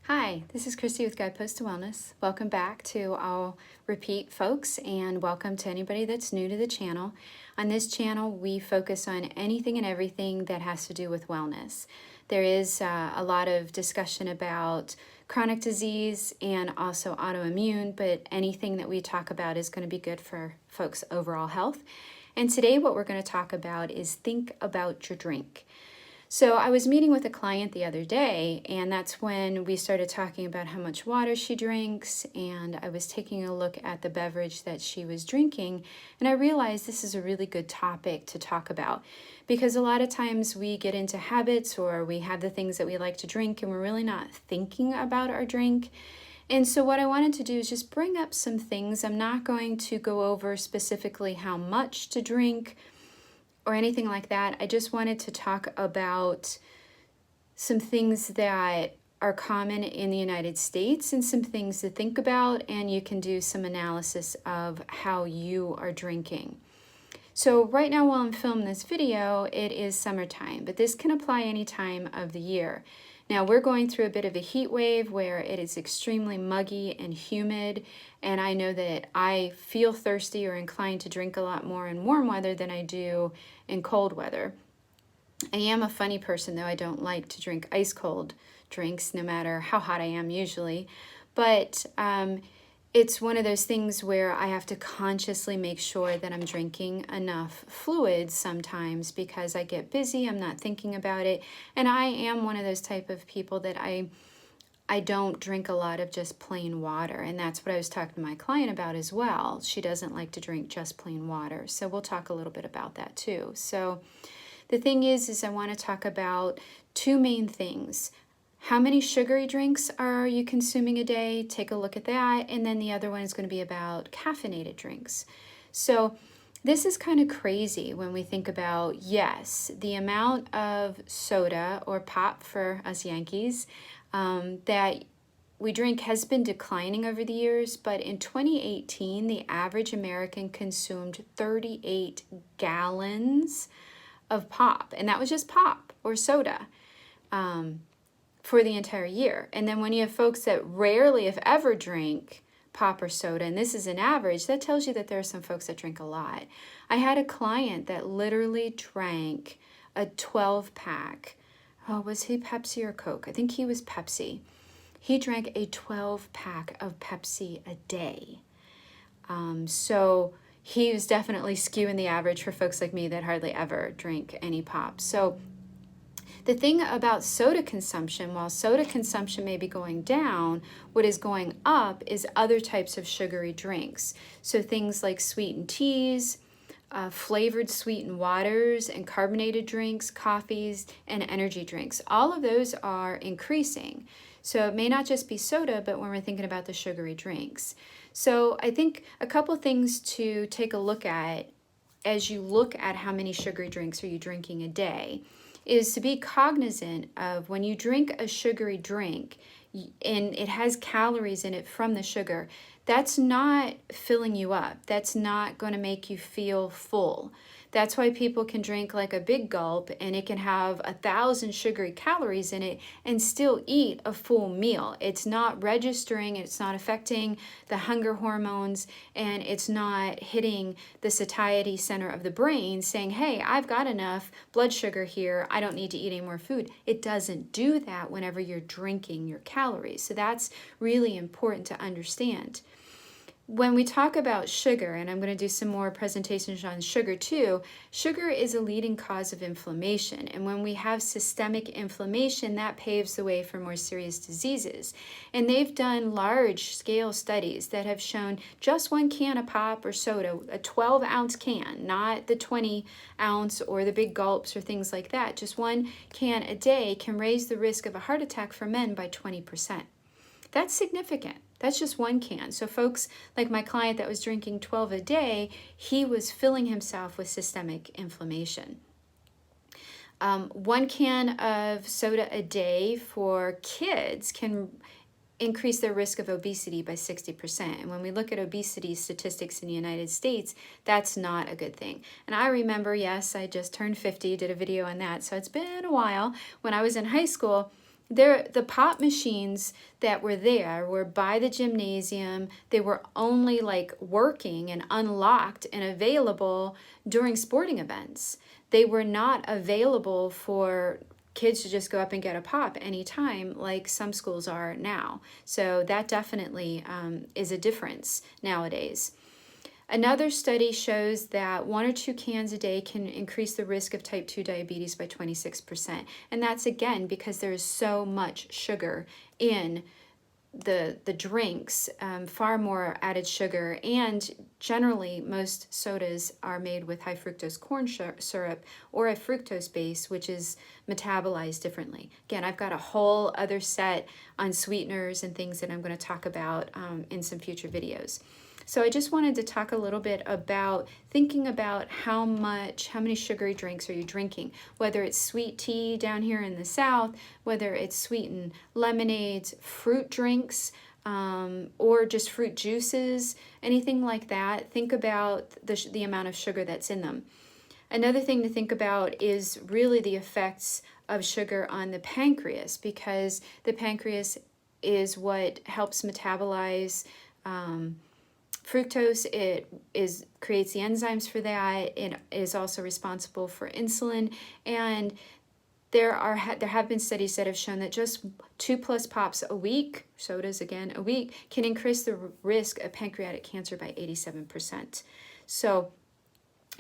Hi, this is Christy with Guidepost to Wellness. Welcome back to our repeat folks, and welcome to anybody that's new to the channel. On this channel, we focus on anything and everything that has to do with wellness. There is a lot of discussion about chronic disease and also autoimmune, but anything that we talk about is going to be good for folks' overall health. And today what we're going to talk about is think about your drink. So I was meeting with a client the other day, and that's when we started talking about how much water she drinks, and I was taking a look at the beverage that she was drinking, and I realized this is a really good topic to talk about because a lot of times we get into habits or we have the things that we like to drink and we're really not thinking about our drink. And so what I wanted to do is just bring up some things. I'm not going to go over specifically how much to drink or anything like that. I just wanted to talk about some things that are common in the United States and some things to think about, and you can do some analysis of how you are drinking. So right now while I'm filming this video, it is summertime, but this can apply any time of the year. Now we're going through a bit of a heat wave where it is extremely muggy and humid, and I know that I feel thirsty or inclined to drink a lot more in warm weather than I do in cold weather. I am a funny person though. I don't like to drink ice cold drinks no matter how hot I am usually, but it's one of those things where I have to consciously make sure that I'm drinking enough fluids sometimes because I get busy, I'm not thinking about it, and I am one of those type of people that I don't drink a lot of just plain water, and that's what I was talking to my client about as well. She doesn't like to drink just plain water, so we'll talk a little bit about that too. So the thing is I want to talk about two main things. How many sugary drinks are you consuming a day? Take a look at that. And then the other one is going to be about caffeinated drinks. So this is kind of crazy when we think about, yes, the amount of soda or pop for us Yankees that we drink has been declining over the years, but in 2018, the average American consumed 38 gallons of pop, and that was just pop or soda. For the entire year. And then when you have folks that rarely, if ever, drink pop or soda, and this is an average, that tells you that there are some folks that drink a lot. I had a client that literally drank a 12-pack. Oh, was he Pepsi or Coke? I think he was Pepsi. He drank a 12-pack of Pepsi a day. So he was definitely skewing the average for folks like me that hardly ever drink any pop. So the thing about soda consumption, while soda consumption may be going down, what is going up is other types of sugary drinks. So things like sweetened teas, flavored sweetened waters, and carbonated drinks, coffees, and energy drinks. All of those are increasing. So it may not just be soda, but when we're thinking about the sugary drinks. So I think a couple things to take a look at as you look at how many sugary drinks are you drinking a day is to be cognizant of when you drink a sugary drink and it has calories in it from the sugar, that's not filling you up. That's not going to make you feel full. That's why people can drink like a big gulp and it can have 1,000 sugary calories in it and still eat a full meal. It's not registering, it's not affecting the hunger hormones, and it's not hitting the satiety center of the brain saying, hey, I've got enough blood sugar here, I don't need to eat any more food. It doesn't do that whenever you're drinking your calories. So that's really important to understand. When we talk about sugar, and I'm going to do some more presentations on sugar too, sugar is a leading cause of inflammation. And when we have systemic inflammation, that paves the way for more serious diseases. And they've done large scale studies that have shown just one can of pop or soda, a 12-ounce can, not the 20-ounce or the big gulps or things like that. Just one can a day can raise the risk of a heart attack for men by 20%. That's significant. That's just one can. So folks like my client that was drinking 12 a day, he was filling himself with systemic inflammation. One can of soda a day for kids can increase their risk of obesity by 60%. And when we look at obesity statistics in the United States, that's not a good thing. And I remember, yes, I just turned 50, did a video on that. So it's been a while. When I was in high school, The pop machines that were there were by the gymnasium. They were only like working and unlocked and available during sporting events. They were not available for kids to just go up and get a pop anytime like some schools are now. So that definitely is a difference nowadays. Another study shows that 1 or 2 cans a day can increase the risk of type 2 diabetes by 26%. And that's again because there is so much sugar in the drinks, far more added sugar, and generally most sodas are made with high fructose corn syrup or a fructose base, which is metabolized differently. Again, I've got a whole other set on sweeteners and things that I'm going to talk about in some future videos. So I just wanted to talk a little bit about thinking about how many sugary drinks are you drinking, whether it's sweet tea down here in the South, whether it's sweetened lemonades, fruit drinks, or just fruit juices, anything like that. Think about the amount of sugar that's in them. Another thing to think about is really the effects of sugar on the pancreas, because the pancreas is what helps metabolize fructose. It creates the enzymes for that. It is also responsible for insulin, and there have been studies that have shown that just 2+ pops a week, sodas again a week, can increase the risk of pancreatic cancer by 87%. So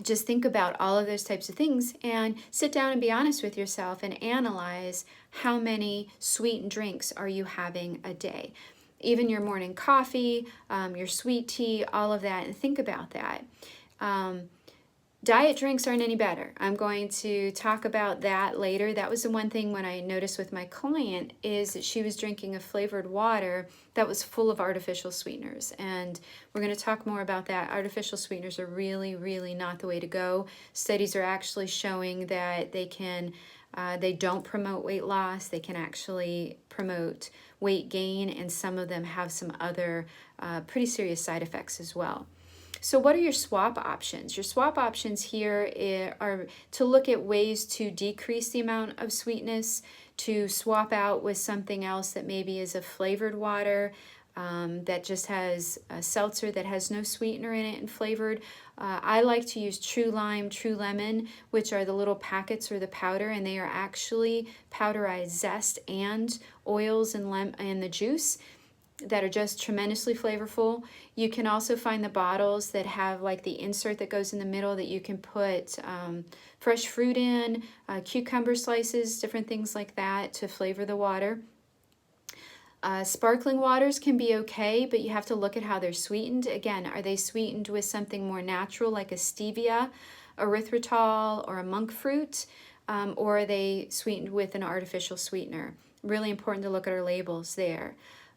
just think about all of those types of things and sit down and be honest with yourself and analyze how many sweetened drinks are you having a day. Even your morning coffee, your sweet tea, all of that, and think about that. Diet drinks aren't any better. I'm going to talk about that later. That was the one thing when I noticed with my client is that she was drinking a flavored water that was full of artificial sweeteners. And we're going to talk more about that. Artificial sweeteners are really, really not the way to go. Studies are actually showing that they don't promote weight loss. They can actually promote weight gain, and some of them have some other pretty serious side effects as well. So what are your swap options? Your swap options here are to look at ways to decrease the amount of sweetness, to swap out with something else that maybe is a flavored water, that just has a seltzer that has no sweetener in it and flavored. I like to use True Lime, True Lemon, which are the little packets or the powder, and they are actually powderized zest and oils and the juice that are just tremendously flavorful. You can also find the bottles that have like the insert that goes in the middle that you can put fresh fruit in, cucumber slices, different things like that to flavor the water. Sparkling waters can be okay, but you have to look at how they're sweetened. Again, are they sweetened with something more natural like a stevia, erythritol, or a monk fruit, or are they sweetened with an artificial sweetener? Really important to look at our labels there.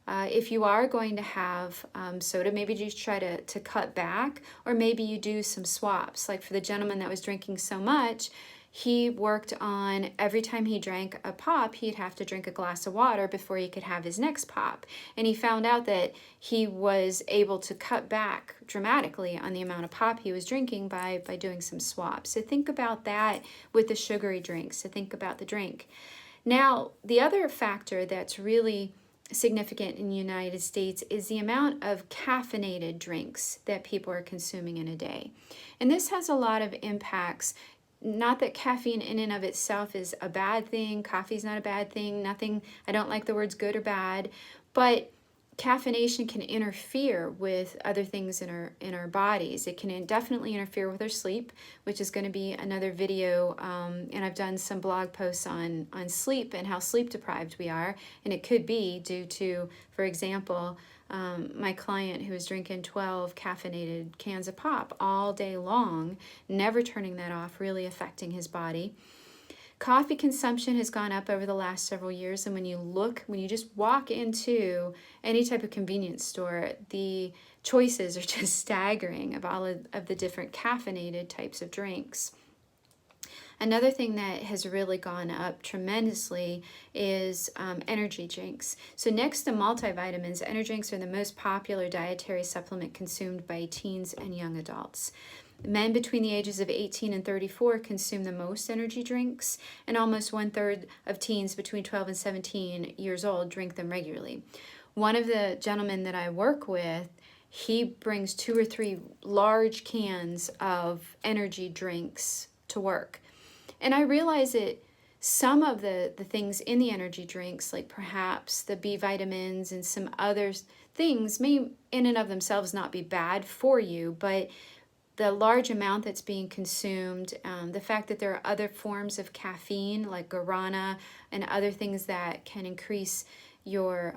If you are going to have soda, maybe just try to cut back, or maybe you do some swaps. Like for the gentleman that was drinking so much, he worked on every time he drank a pop, he'd have to drink a glass of water before he could have his next pop. And he found out that he was able to cut back dramatically on the amount of pop he was drinking by doing some swaps. So think about that with the sugary drinks, so think about the drink. Now, the other factor that's really significant in the United States is the amount of caffeinated drinks that people are consuming in a day. And this has a lot of impacts. Not that caffeine in and of itself is a bad thing. Coffee's not a bad thing. Nothing, I don't like the words good or bad, but caffeination can interfere with other things in our bodies. It can definitely interfere with our sleep, which is going to be another video, and I've done some blog posts on sleep and how sleep deprived we are, and it could be due to, for example, my client who was drinking 12 caffeinated cans of pop all day long, never turning that off, really affecting his body. Coffee consumption has gone up over the last several years, and when you just walk into any type of convenience store, the choices are just staggering of all of the different caffeinated types of drinks. Another thing that has really gone up tremendously is energy drinks. So next to multivitamins, energy drinks are the most popular dietary supplement consumed by teens and young adults. Men between the ages of 18 and 34 consume the most energy drinks, and almost 1/3 of teens between 12 and 17 years old drink them regularly. One of the gentlemen that I work with, he brings 2 or 3 large cans of energy drinks to work. And I realize that some of the things in the energy drinks, like perhaps the B vitamins and some other things, may in and of themselves not be bad for you, but the large amount that's being consumed, the fact that there are other forms of caffeine like guarana and other things that can increase your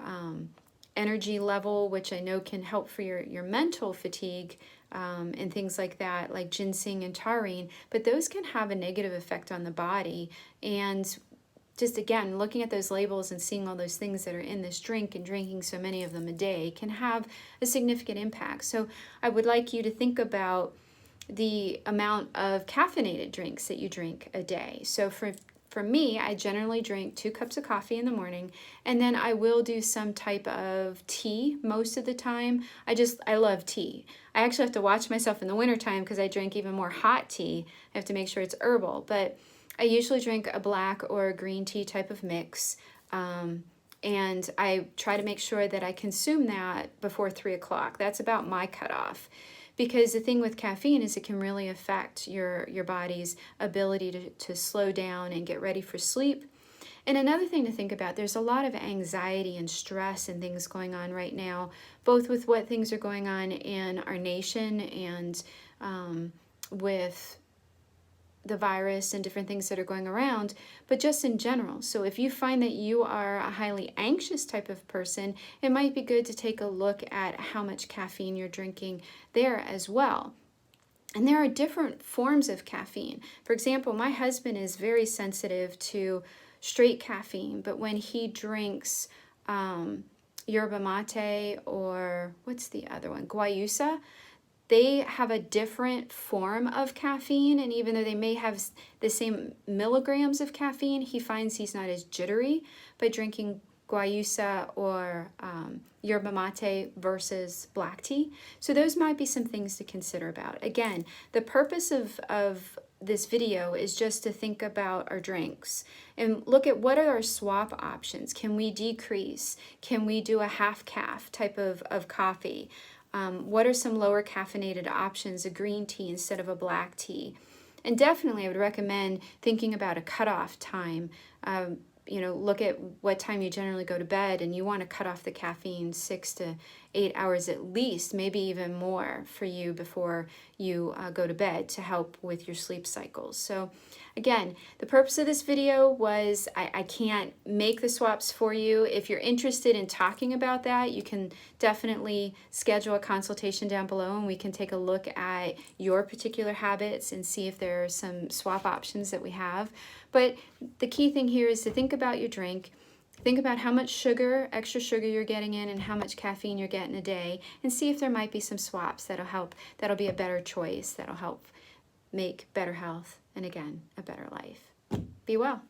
energy level, which I know can help for your mental fatigue and things like that, like ginseng and taurine, but those can have a negative effect on the body. And just again, looking at those labels and seeing all those things that are in this drink and drinking so many of them a day can have a significant impact. So I would like you to think about the amount of caffeinated drinks that you drink a day. So for me, I generally drink 2 cups of coffee in the morning, and then I will do some type of tea most of the time. I love tea. I actually have to watch myself in the wintertime because I drink even more hot tea. I have to make sure it's herbal, but I usually drink a black or a green tea type of mix. And I try to make sure that I consume that before 3 o'clock. That's about my cutoff. Because the thing with caffeine is it can really affect your body's ability to slow down and get ready for sleep. And another thing to think about, there's a lot of anxiety and stress and things going on right now, both with what things are going on in our nation and with the virus and different things that are going around, but just in general. So if you find that you are a highly anxious type of person, it might be good to take a look at how much caffeine you're drinking there as well. And there are different forms of caffeine. For example, my husband is very sensitive to straight caffeine, but when he drinks yerba mate, or what's the other one, guayusa, they have a different form of caffeine, and even though they may have the same milligrams of caffeine, he finds he's not as jittery by drinking guayusa or yerba mate versus black tea. So those might be some things to consider about. Again, the purpose of this video is just to think about our drinks and look at what are our swap options. Can we decrease? Can we do a half calf type of coffee? What are some lower caffeinated options, a green tea instead of a black tea? And definitely I would recommend thinking about a cutoff time. Look at what time you generally go to bed, and you want to cut off the caffeine 6 to 8 hours at least, maybe even more for you before you go to bed to help with your sleep cycles. So again, the purpose of this video was I can't make the swaps for you. If you're interested in talking about that, you can definitely schedule a consultation down below, and we can take a look at your particular habits and see if there are some swap options that we have. But the key thing here is to think about your drink, think about how much sugar, extra sugar you're getting in, and how much caffeine you're getting a day, and see if there might be some swaps that'll help, that'll be a better choice, that'll help make better health, and again, a better life. Be well.